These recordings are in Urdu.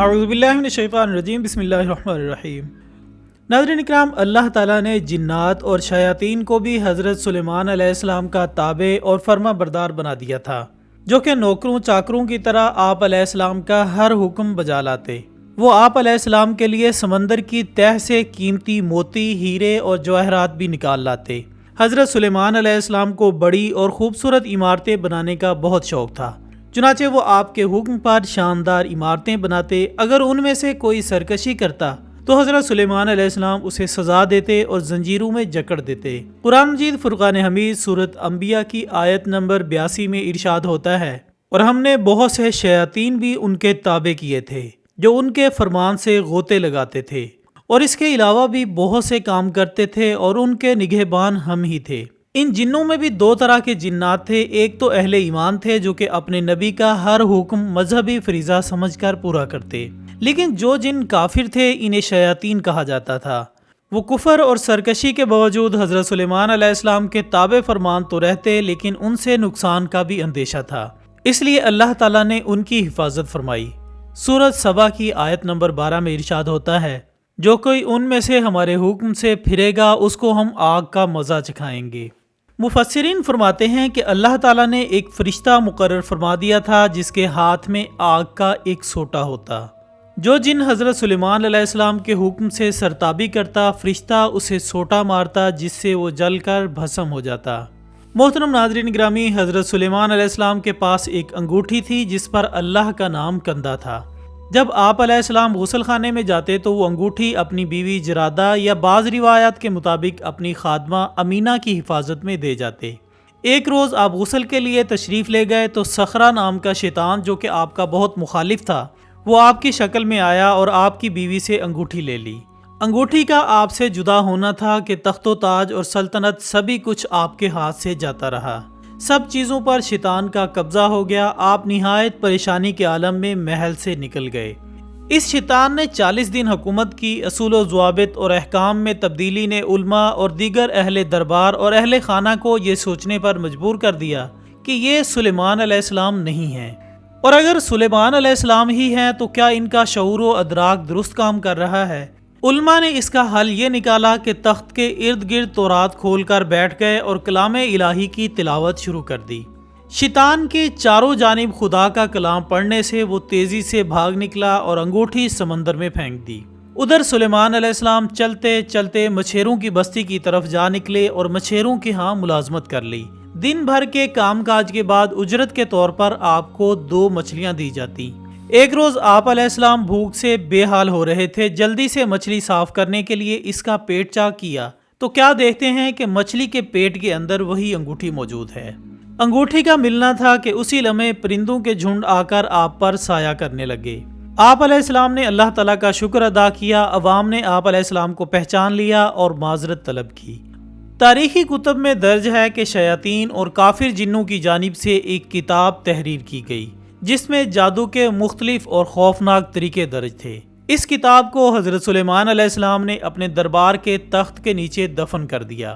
اعوذ باللہ من الشیطان الرجیم بسم اللہ الرحمن الرحیم۔ ناظرین اکرام، اللہ تعالیٰ نے جنات اور شیاطین کو بھی حضرت سلیمان علیہ السلام کا تابع اور فرما بردار بنا دیا تھا، جو کہ نوکروں چاکروں کی طرح آپ علیہ السلام کا ہر حکم بجا لاتے۔ وہ آپ علیہ السلام کے لیے سمندر کی تہ سے قیمتی موتی، ہیرے اور جواہرات بھی نکال لاتے۔ حضرت سلیمان علیہ السلام کو بڑی اور خوبصورت عمارتیں بنانے کا بہت شوق تھا، چنانچہ وہ آپ کے حکم پر شاندار عمارتیں بناتے۔ اگر ان میں سے کوئی سرکشی کرتا تو حضرت سلیمان علیہ السلام اسے سزا دیتے اور زنجیروں میں جکڑ دیتے۔ قرآن مجید فرقان حمید سورۃ انبیاء کی آیت نمبر 82 میں ارشاد ہوتا ہے، اور ہم نے بہت سے شیاطین بھی ان کے تابع کیے تھے جو ان کے فرمان سے غوطے لگاتے تھے، اور اس کے علاوہ بھی بہت سے کام کرتے تھے، اور ان کے نگہبان ہم ہی تھے۔ ان جنوں میں بھی دو طرح کے جنات تھے، ایک تو اہل ایمان تھے جو کہ اپنے نبی کا ہر حکم مذہبی فریضہ سمجھ کر پورا کرتے، لیکن جو جن کافر تھے انہیں شیاطین کہا جاتا تھا۔ وہ کفر اور سرکشی کے باوجود حضرت سلیمان علیہ السلام کے تابع فرمان تو رہتے، لیکن ان سے نقصان کا بھی اندیشہ تھا، اس لیے اللہ تعالیٰ نے ان کی حفاظت فرمائی۔ سورۃ سبا کی آیت نمبر 12 میں ارشاد ہوتا ہے، جو کوئی ان میں سے ہمارے حکم سے پھرے گا اس کو ہم آگ کا مزہ چکھائیں گے۔ مفسرین فرماتے ہیں کہ اللہ تعالیٰ نے ایک فرشتہ مقرر فرما دیا تھا جس کے ہاتھ میں آگ کا ایک سوٹا ہوتا۔ جو جن حضرت سلیمان علیہ السلام کے حکم سے سرتابی کرتا، فرشتہ اسے سوٹا مارتا جس سے وہ جل کر بھسم ہو جاتا۔ محترم ناظرین گرامی، حضرت سلیمان علیہ السلام کے پاس ایک انگوٹھی تھی جس پر اللہ کا نام کندہ تھا۔ جب آپ علیہ السلام غسل خانے میں جاتے تو وہ انگوٹھی اپنی بیوی جرادہ یا بعض روایات کے مطابق اپنی خادمہ امینہ کی حفاظت میں دے جاتے۔ ایک روز آپ غسل کے لیے تشریف لے گئے تو صخرہ نام کا شیطان، جو کہ آپ کا بہت مخالف تھا، وہ آپ کی شکل میں آیا اور آپ کی بیوی سے انگوٹھی لے لی۔ انگوٹھی کا آپ سے جدا ہونا تھا کہ تخت و تاج اور سلطنت سبھی کچھ آپ کے ہاتھ سے جاتا رہا۔ سب چیزوں پر شیطان کا قبضہ ہو گیا۔ آپ نہایت پریشانی کے عالم میں محل سے نکل گئے۔ اس شیطان نے 40 دن حکومت کی۔ اصول و ضوابط اور احکام میں تبدیلی نے علماء اور دیگر اہل دربار اور اہل خانہ کو یہ سوچنے پر مجبور کر دیا کہ یہ سلیمان علیہ السلام نہیں ہیں، اور اگر سلیمان علیہ السلام ہی ہیں تو کیا ان کا شعور و ادراک درست کام کر رہا ہے؟ علماء نے اس کا حل یہ نکالا کہ تخت کے ارد گرد تورات کھول کر بیٹھ گئے اور کلام الہی کی تلاوت شروع کر دی۔ شیطان کے چاروں جانب خدا کا کلام پڑھنے سے وہ تیزی سے بھاگ نکلا اور انگوٹھی سمندر میں پھینک دی۔ ادھر سلیمان علیہ السلام چلتے چلتے مچھیروں کی بستی کی طرف جا نکلے اور مچھیروں کے ہاں ملازمت کر لی۔ دن بھر کے کام کاج کے بعد اجرت کے طور پر آپ کو 2 مچھلیاں دی جاتی۔ ایک روز آپ علیہ السلام بھوک سے بے حال ہو رہے تھے۔ جلدی سے مچھلی صاف کرنے کے لیے اس کا پیٹ چاک کیا تو کیا دیکھتے ہیں کہ مچھلی کے پیٹ کے اندر وہی انگوٹھی موجود ہے۔ انگوٹھی کا ملنا تھا کہ اسی لمحے پرندوں کے جھنڈ آ کر آپ پر سایہ کرنے لگے۔ آپ علیہ السلام نے اللہ تعالیٰ کا شکر ادا کیا۔ عوام نے آپ علیہ السلام کو پہچان لیا اور معذرت طلب کی۔ تاریخی کتب میں درج ہے کہ شیاطین اور کافر جنوں کی جانب سے ایک کتاب تحریر کی گئی جس میں جادو کے مختلف اور خوفناک طریقے درج تھے۔ اس کتاب کو حضرت سلیمان علیہ السلام نے اپنے دربار کے تخت کے نیچے دفن کر دیا،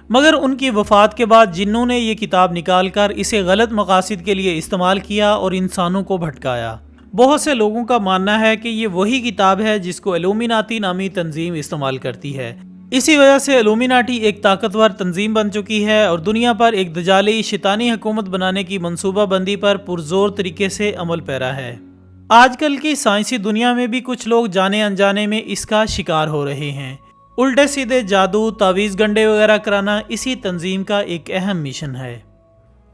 مگر ان کی وفات کے بعد جنوں نے یہ کتاب نکال کر اسے غلط مقاصد کے لیے استعمال کیا اور انسانوں کو بھٹکایا۔ بہت سے لوگوں کا ماننا ہے کہ یہ وہی کتاب ہے جس کو الومیناتی نامی تنظیم استعمال کرتی ہے۔ اسی وجہ سے الومیناٹی ایک طاقتور تنظیم بن چکی ہے اور دنیا پر ایک دجالی شیطانی حکومت بنانے کی منصوبہ بندی پر پرزور طریقے سے عمل پیرا ہے۔ آج کل کی سائنسی دنیا میں بھی کچھ لوگ جانے انجانے میں اس کا شکار ہو رہے ہیں۔ الٹے سیدھے جادو، تعویذ گنڈے وغیرہ کرانا اسی تنظیم کا ایک اہم مشن ہے۔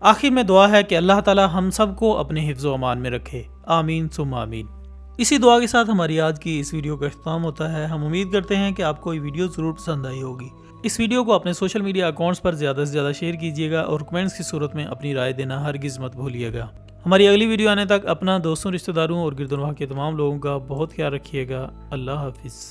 آخر میں دعا ہے کہ اللہ تعالی ہم سب کو اپنے حفظ و امان میں رکھے، آمین ثم آمین۔ اسی دعا کے ساتھ ہماری آج کی اس ویڈیو کا اختتام ہوتا ہے۔ ہم امید کرتے ہیں کہ آپ کو یہ ویڈیو ضرور پسند آئی ہوگی۔ اس ویڈیو کو اپنے سوشل میڈیا اکاؤنٹس پر زیادہ سے زیادہ شیئر کیجیے گا اور کمنٹس کی صورت میں اپنی رائے دینا ہرگز مت بھولیے گا۔ ہماری اگلی ویڈیو آنے تک اپنا دوستوں، رشتہ داروں اور گرد و نواح کے تمام لوگوں کا بہت خیال رکھیے گا۔ اللہ حافظ۔